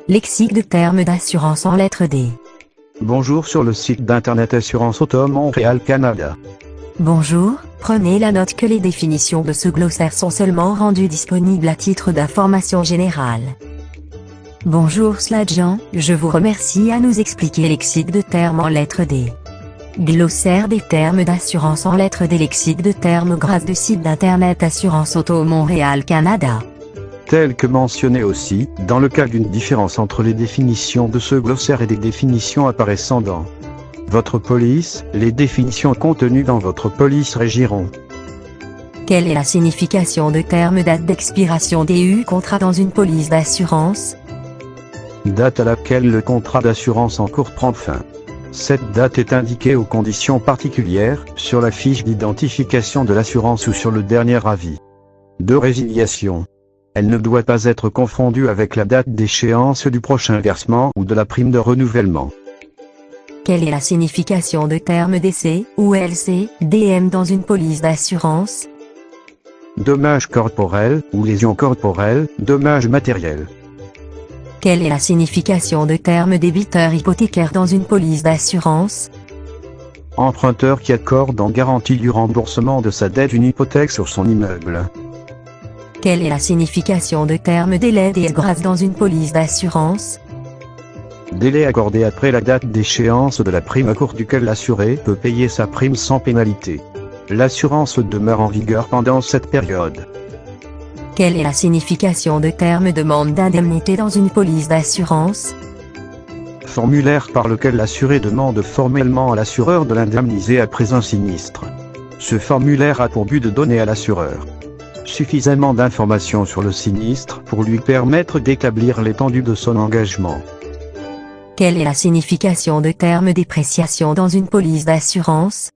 Lexique de termes d'assurance en lettres D. Bonjour sur le site d'internet Assurance Auto Montréal Canada. Bonjour, prenez la note que les définitions de ce glossaire sont seulement rendues disponibles à titre d'information générale. Bonjour Sladjan, je vous remercie à nous expliquer lexique de termes en lettres D. Glossaire des termes d'assurance en lettres D. Lexique de termes grâce du site d'internet Assurance Auto Montréal Canada. Tel que mentionné aussi, dans le cas d'une différence entre les définitions de ce glossaire et des définitions apparaissant dans votre police, les définitions contenues dans votre police régiront. Quelle est la signification de terme date d'expiration DU contrat dans une police d'assurance? Date à laquelle le contrat d'assurance en cours prend fin. Cette date est indiquée aux conditions particulières, sur la fiche d'identification de l'assurance ou sur le dernier avis de résiliation. Elle ne doit pas être confondue avec la date d'échéance du prochain versement ou de la prime de renouvellement. Quelle est la signification de terme DC ou LC, DM dans une police d'assurance? Dommages corporels ou lésions corporelles, dommages matériels. Quelle est la signification de terme débiteur hypothécaire dans une police d'assurance? Emprunteur qui accorde en garantie du remboursement de sa dette une hypothèque sur son immeuble. Quelle est la signification de terme délai des grâces dans une police d'assurance? Délai accordé après la date d'échéance de la prime à court duquel l'assuré peut payer sa prime sans pénalité. L'assurance demeure en vigueur pendant cette période. Quelle est la signification de terme demande d'indemnité dans une police d'assurance? Formulaire par lequel l'assuré demande formellement à l'assureur de l'indemniser après un sinistre. Ce formulaire a pour but de donner à l'assureur suffisamment d'informations sur le sinistre pour lui permettre d'établir l'étendue de son engagement. Quelle est la signification de terme dépréciation dans une police d'assurance?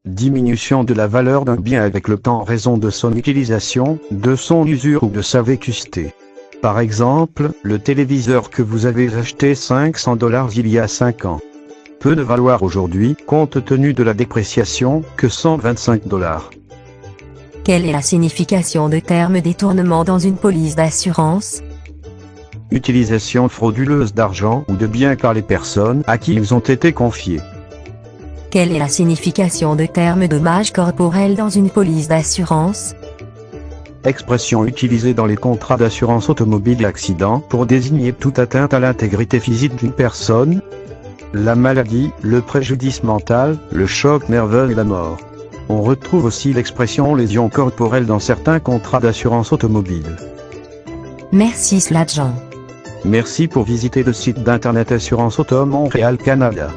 Diminution de la valeur d'un bien avec le temps en raison de son utilisation, de son usure ou de sa vétusté. Par exemple, le téléviseur que vous avez acheté $500 il y a 5 ans peut ne valoir aujourd'hui, compte tenu de la dépréciation, que $125. Quelle est la signification de terme détournement dans une police d'assurance? Utilisation frauduleuse d'argent ou de biens par les personnes à qui ils ont été confiés. Quelle est la signification de terme dommage corporel dans une police d'assurance? Expression utilisée dans les contrats d'assurance automobile accident pour désigner toute atteinte à l'intégrité physique d'une personne, la maladie, le préjudice mental, le choc nerveux et la mort. On retrouve aussi l'expression lésion corporelle dans certains contrats d'assurance automobile. Merci Sladjan. Merci pour visiter le site d'internet Assurance Auto Montréal Canada.